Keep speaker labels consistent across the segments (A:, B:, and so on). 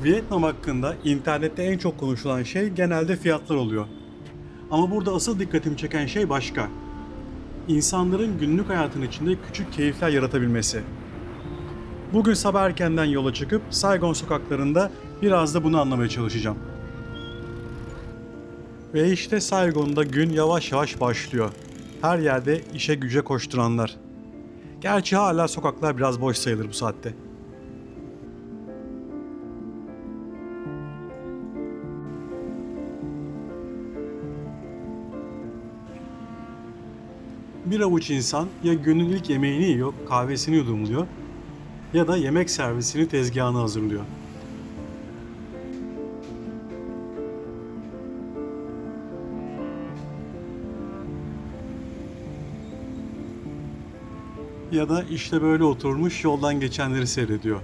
A: Vietnam hakkında internette en çok konuşulan şey genelde fiyatlar oluyor. Ama burada asıl dikkatimi çeken şey başka. İnsanların günlük hayatın içinde küçük keyifler yaratabilmesi. Bugün sabah erkenden yola çıkıp Saigon sokaklarında biraz da bunu anlamaya çalışacağım. Ve işte Saigon'da gün yavaş yavaş başlıyor. Her yerde işe güce koşturanlar. Gerçi hala sokaklar biraz boş sayılır bu saatte. Bir avuç insan ya günün ilk yemeğini yiyor, kahvesini yudumluyor ya da yemek servisini tezgahına hazırlıyor. Ya da işte böyle oturmuş yoldan geçenleri seyrediyor.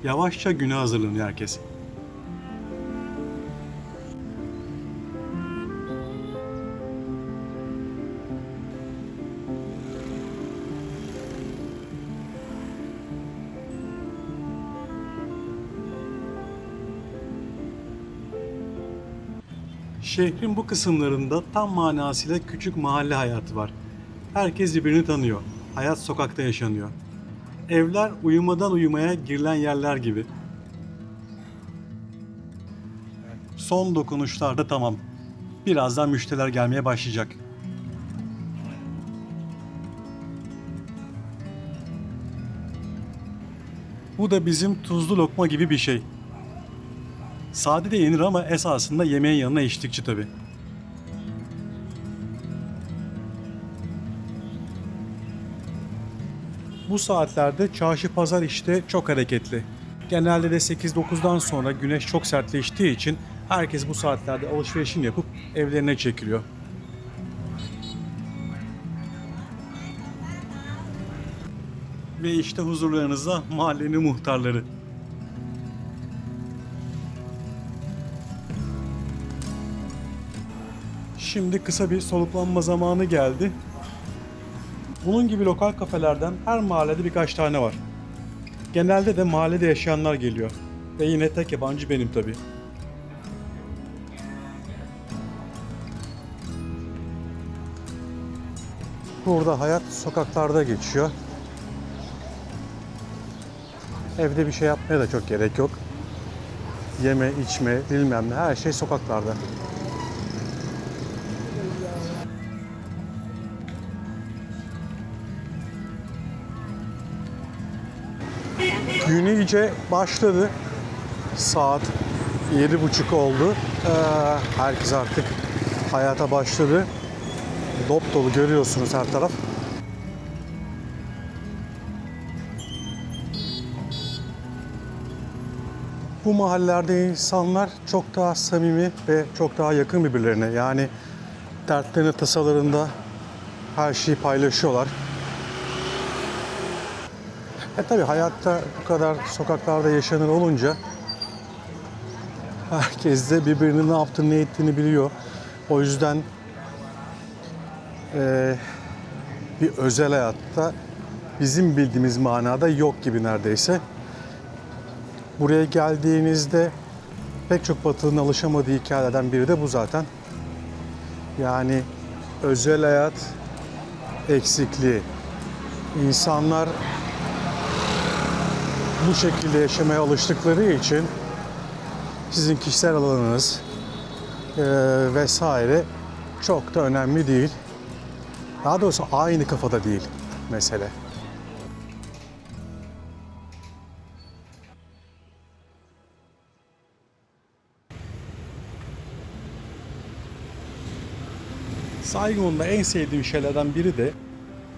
A: Yavaşça güne hazırlanıyor herkes. Şehrin bu kısımlarında tam manasıyla küçük mahalle hayatı var. Herkes birbirini tanıyor. Hayat sokakta yaşanıyor. Evler uyumadan uyumaya girilen yerler gibi. Son dokunuşlar da tamam. Birazdan müşteriler gelmeye başlayacak. Bu da bizim tuzlu lokma gibi bir şey. Sade de yenir ama esasında yemeğin yanına eşlikçi tabii. Bu saatlerde çarşı pazar işte çok hareketli. Genelde de 8-9'dan sonra güneş çok sertleştiği için herkes bu saatlerde alışverişini yapıp evlerine çekiliyor. Ve işte huzurlarınızda mahallenin muhtarları. Şimdi kısa bir soluklanma zamanı geldi. Bunun gibi lokal kafelerden her mahallede birkaç tane var. Genelde de mahallede yaşayanlar geliyor. Ve yine tek yabancı benim tabii. Burada hayat sokaklarda geçiyor. Evde bir şey yapmaya da çok gerek yok. Yeme, içme, bilmem ne her şey sokaklarda. Gün iyice başladı. Saat 7:30 oldu. Herkes artık hayata başladı. Dop dolu görüyorsunuz her taraf. Bu mahallelerde insanlar çok daha samimi ve çok daha yakın birbirlerine. Yani dertlerini, tasalarında her şeyi paylaşıyorlar. Tabii hayatta bu kadar sokaklarda yaşanır olunca herkes de birbirinin ne yaptığını, ne ettiğini biliyor. O yüzden bir özel hayatta bizim bildiğimiz manada yok gibi neredeyse. Buraya geldiğinizde pek çok Batılı'nın alışamadığı hikayelerden biri de bu zaten. Yani özel hayat eksikliği. İnsanlar bu şekilde yaşamaya alıştıkları için sizin kişisel alanınız vesaire çok da önemli değil. Daha doğrusu aynı kafada değil mesele. Saigon'da en sevdiğim şeylerden biri de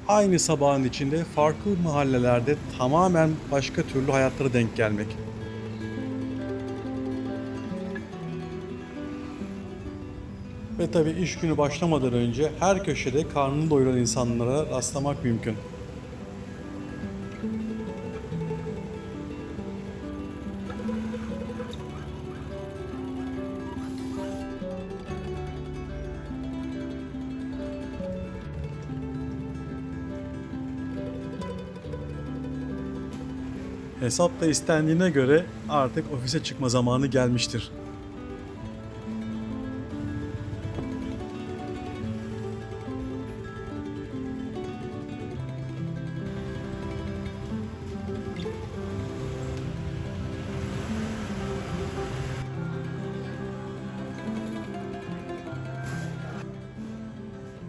A: aynı sabahın içinde farklı mahallelerde tamamen başka türlü hayatlara denk gelmek. Ve tabii iş günü başlamadan önce her köşede karnını doyuran insanlara rastlamak mümkün. Hesap da istendiğine göre artık ofise çıkma zamanı gelmiştir.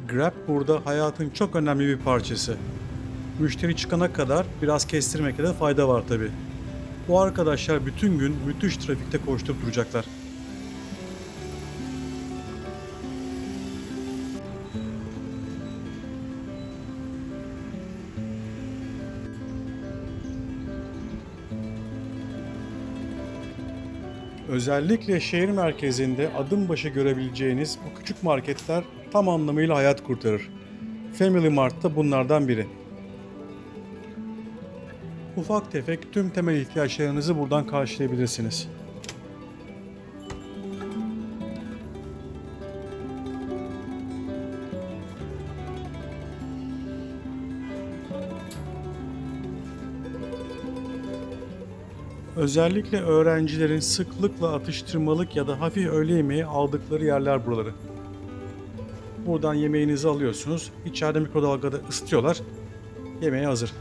A: Grab burada hayatın çok önemli bir parçası. Müşteri çıkana kadar biraz kestirmekte de fayda var tabi. Bu arkadaşlar bütün gün müthiş trafikte koşturup duracaklar. Özellikle şehir merkezinde adım başı görebileceğiniz bu küçük marketler tam anlamıyla hayat kurtarır. Family Mart da bunlardan biri. Ufak tefek tüm temel ihtiyaçlarınızı buradan karşılayabilirsiniz. Özellikle öğrencilerin sıklıkla atıştırmalık ya da hafif öğle yemeği aldıkları yerler buraları. Buradan yemeğinizi alıyorsunuz, içeride mikrodalgada ısıtıyorlar, yemeğe hazır.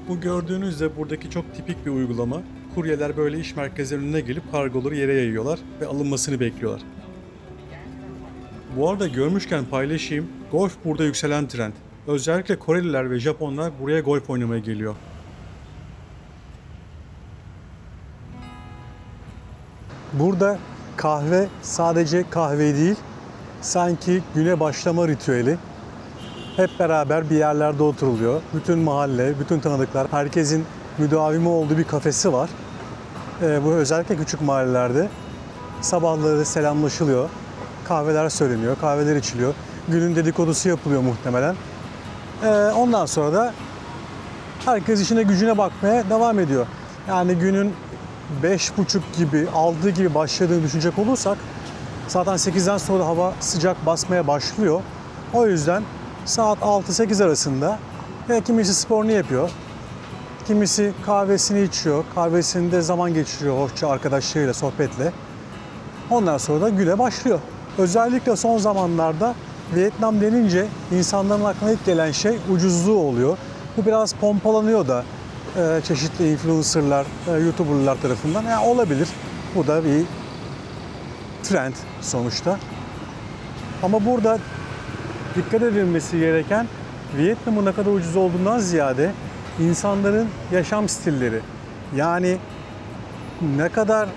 A: Bu gördüğünüz de buradaki çok tipik bir uygulama. Kuryeler böyle iş merkezlerinin önüne gelip kargoları yere yayıyorlar ve alınmasını bekliyorlar. Bu arada görmüşken paylaşayım, golf burada yükselen trend. Özellikle Koreliler ve Japonlar buraya golf oynamaya geliyor. Burada kahve sadece kahve değil, sanki güne başlama ritüeli. Hep beraber bir yerlerde oturuluyor. Bütün mahalle, bütün tanıdıklar, herkesin müdavimi olduğu bir kafesi var. Bu özellikle küçük mahallelerde. Sabahları selamlaşılıyor. Kahveler söyleniyor, kahveler içiliyor. Günün dedikodusu yapılıyor muhtemelen. Ondan sonra da herkes işine gücüne bakmaya devam ediyor. Yani günün 5.30 gibi, 6 gibi başladığını düşünecek olursak zaten 8'den sonra hava sıcak basmaya başlıyor. O yüzden saat 6-8 arasında kimisi sporunu yapıyor, kimisi kahvesini içiyor, kahvesinde zaman geçiriyor hoşça arkadaşlarıyla, sohbetle. Ondan sonra da güne başlıyor. Özellikle son zamanlarda Vietnam denince insanların aklına ilk gelen şey ucuzluğu oluyor. Bu biraz pompalanıyor da çeşitli influencerlar, youtuberlar tarafından. Yani olabilir. Bu da bir trend sonuçta. Ama burada dikkat edilmesi gereken Vietnam'ın ne kadar ucuz olduğundan ziyade insanların yaşam stilleri. Yani ne kadar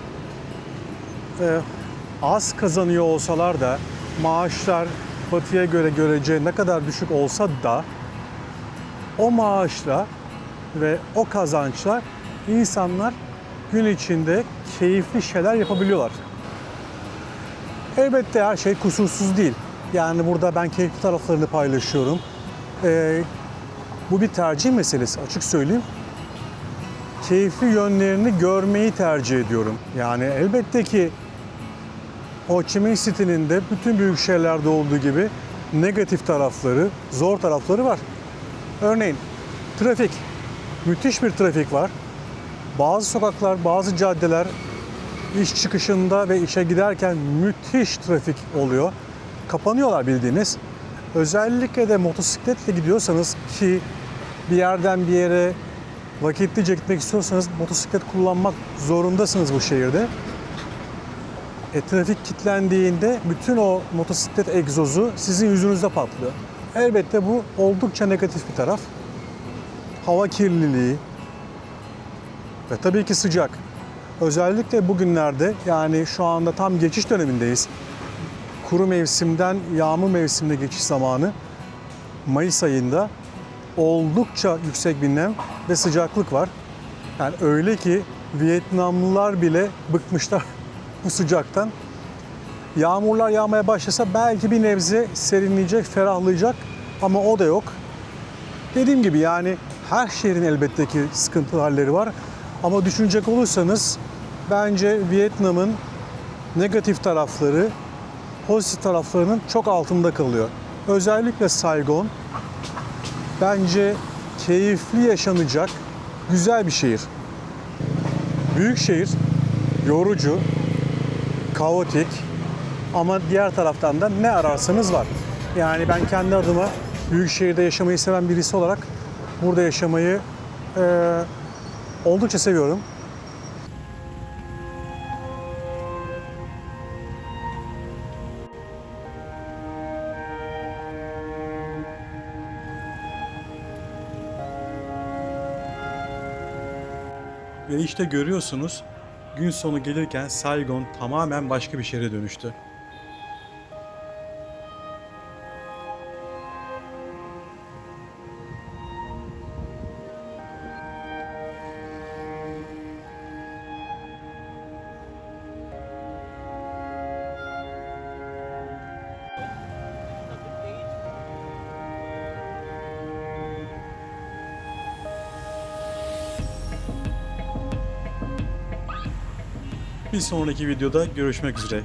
A: az kazanıyor olsalar da maaşlar batıya göre görece ne kadar düşük olsa da o maaşla ve o kazançla insanlar gün içinde keyifli şeyler yapabiliyorlar. Elbette her şey kusursuz değil. Yani burada ben keyifli taraflarını paylaşıyorum. Bu bir tercih meselesi, açık söyleyeyim. Keyifli yönlerini görmeyi tercih ediyorum. Yani elbette ki Ho Chi Minh City'nin de bütün büyük şehirlerde olduğu gibi negatif tarafları, zor tarafları var. Örneğin trafik. Müthiş bir trafik var. Bazı sokaklar, bazı caddeler iş çıkışında ve işe giderken müthiş trafik oluyor. Kapanıyorlar bildiğiniz. Özellikle de motosikletle gidiyorsanız ki bir yerden bir yere vakitlice gitmek istiyorsanız motosiklet kullanmak zorundasınız bu şehirde. Trafik kilitlendiğinde bütün o motosiklet egzozu sizin yüzünüzde patlıyor. Elbette bu oldukça negatif bir taraf. Hava kirliliği ve tabii ki sıcak. Özellikle bugünlerde, yani şu anda tam geçiş dönemindeyiz. Kuru mevsimden yağmur mevsimine geçiş zamanı. Mayıs ayında oldukça yüksek bir nem ve sıcaklık var. Yani öyle ki Vietnamlılar bile bıkmışlar bu sıcaktan. Yağmurlar yağmaya başlasa belki bir nebze serinleyecek, ferahlayacak ama o da yok. Dediğim gibi yani her şehrin elbette ki sıkıntılı halleri var. Ama düşünecek olursanız bence Vietnam'ın negatif tarafları pozitif taraflarının çok altında kalıyor. Özellikle Saigon bence keyifli yaşanacak güzel bir şehir. Büyük şehir, yorucu, kaotik ama diğer taraftan da ne ararsanız var. Yani ben kendi adıma büyük şehirde yaşamayı seven birisi olarak burada yaşamayı oldukça seviyorum. Ve işte görüyorsunuz, gün sonu gelirken Saigon tamamen başka bir şehre dönüştü. Bir sonraki videoda görüşmek üzere.